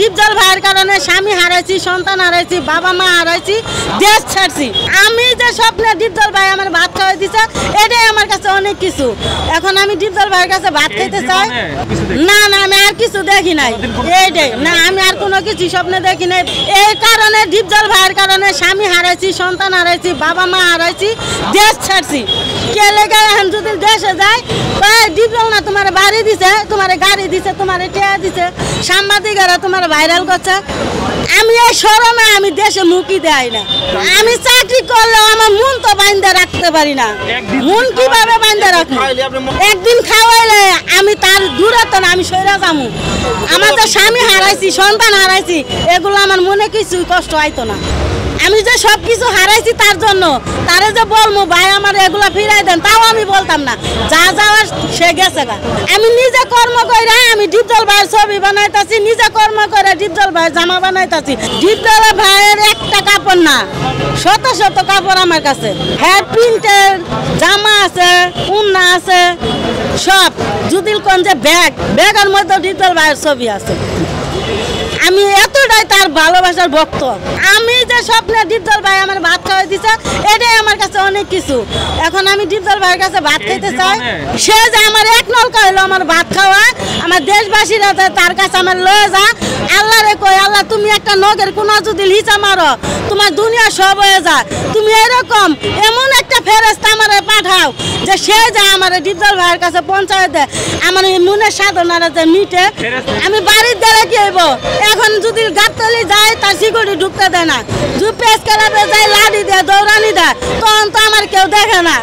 ডিপজল ভাইয়ের কারণে স্বামী হারাইছি, সন্তান হারাইছি, বাবা মা হারাইছি, দেশ ছাড়ছি। আমি যে স্বপ্নে ডিপজল ভাই আমার ভাত খাওয়াই দিছে, এটাই আমার কাছে অনেক কিছু। এখন আমি ডিপজল ভাইয়ের কাছে ভাত খেতে চাই না, না আমি আর কিছু দেখি নাই, এইটাই না, আমি আর কোনো কিছু স্বপ্নে দেখি নাই। এই কারণে ডিপজল ভাইয়ের কারণে স্বামী হারাইছি, সন্তান হারাইছি, বাবা মা হারাইছি, দেশ ছাড়ছি। কে লেগে এখন যদি দেশে যায়, ডিপজল না তোমার বাড়ি দিছে, তোমার গাড়ি দিছে, তোমার টেয়া দিছে, সাংবাদিকেরা তোমার ভাইরাল করছে। আমি এই শরমে আমি দেশে মুখই দেয় না। আমি চাকরি করলেও আমার মন তো বাইন্ধে রাখতে পারি না। মন কিভাবে বাইন্ধে রাখবো? একদিন খাওয়াইলে আমি তার দূরে তো না, আমি সইরা যাবো। আমার তো স্বামী হারাইছি, সন্তান হারাইছি, এগুলো আমার মনে কিছুই কষ্ট হইতো না। আমি যে সব কিছু হারাইছি তার জন্য, তারে যে বলবো ভাই আমার এগুলা ফিরাই দেন, তাও আমি বলতাম না। যা যাওয়ার সে গেছে গা। আমি নিজে কর্ম করে আমি ডিপজল ভাইয়ের ছবি বানাইতাছি, নিজে কর্ম করে ডিপজল ভাইয়ের জামা বানাইতাছি। ডিপজল ভাইয়ের একটা কাপড় না, শত শত কাপড় আমার কাছে। হ্যাঁ প্রিন্টের জামা আছে, উন্না আছে, সব জুদিলগঞ্জে ব্যাগের মধ্যে ডিপজল ভাইয়ের ছবি আছে। আমি এতটাই তার ভালোবাসার ভক্ত। আমি যে স্বপ্নে ডিপজল ভাই আমার ভাত খাওয়াই দিছে, এটাই আমার কাছে অনেক কিছু। এখন আমি ডিপজল ভাইয়ের কাছে ভাত খেতে চাই। সে যে আমার এক নলকা হইলো আমার ভাত খাওয়া, আমার দেশবাসীরা তার কাছে আমার লয়ে যা। আল্লাহ রে কই, আল্লাহ তুমি একটা নগের কোনা যদি লিচা মারো, তোমার দুনিয়া সব হয়ে যায়। তুমি এরকম এমন একটা ফেরেশতা আমার পাঠাও যে সে যা আমার ডিপজল ভাইয়ের কাছে পৌঁছায় দেয়, আমার মনের সাধনারা যে মিটে। আমি বাড়ির দ্বারা কি হইব? এখন যদি গাবতলি যায় তার সিকিউরিটি ঢুকতে দেয় না, পেস খেলাতে যায় লাঠি দেয়, দৌড়ানি দেয়, তখন তো আমার কেউ দেখে না।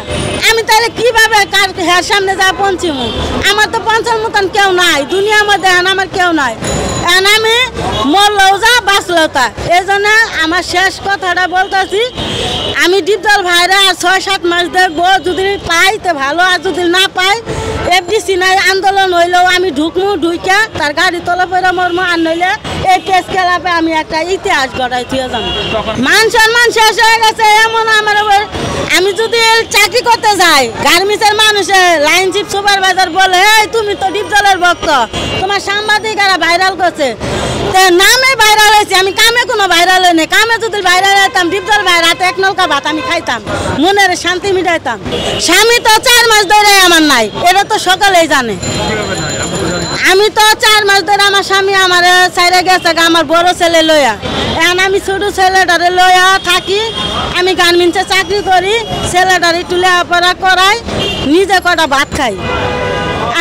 আমি তাহলে কিভাবে কার হের সামনে যা পৌঁছিমু? আমার তো পৌঁছার মতন কেউ নাই দুনিয়ার মধ্যে, আমার কেউ নাই। এখন আমি মরলেও যা বাঁচলেও তা। এই জন্য আমার শেষ কথাটা বলতেছি, আমি ডিপজল ভাইরা ৬-৭ মাস দেখবো, যদি পাই তো ভালো, আর যদি না পাই এফডিসি নাই আন্দোলন হইলেও আমি ঢুকমু, ঢুইকা তার গাড়ি তলা পরে মরমু। আর নইলে এই প্রেস ক্লাবে আমি একটা ইতিহাস গড়াই থুয়ে যাবো। মান সম্মান শেষ হয়ে গেছে এমন আমার। আমি যদি চাকরি করতে যাই, গার্মেন্টসের মানুষে লাইন চিফ সুপারভাইজার বলে তুমি তো ডিপজলের ভক্ত, তোমার সাংবাদিকেরা ভাইরাল করছে। নামে ভাইরাল হয়েছে, আমি কামে কোনো ভাইরাল হয়নি। কামে যদি ভাইরাল হইতাম, ডিপজল ভাই রাতে এক নলকা ভাত আমি খাইতাম, মনের শান্তি মিটাইতাম। স্বামী তো 4 মাস ধরে আমার নাই, এটা তো সকালেই জানে। আমি তো 4 মাস ধরে আমার স্বামী আমার ছাইরে গেছে, আমার বড় ছেলে লইয়া। এখন আমি ছোট ছেলেটারে লইয়া থাকি। আমি গার্মেন্টসে চাকরি করি, ছেলেটারে একটু লেখাপড়া করাই, নিজে কটা ভাত খাই।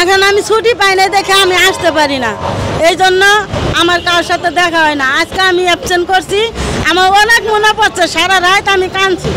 এখন আমি ছুটি পাই না দেখে আমি আসতে পারি না, এই জন্য আমার কারোর সাথে দেখা হয় না। আজকে আমি অ্যাবসেন্ট করছি, আমার অনেক মনে পড়ছে, সারা রাত আমি কাঁদছি।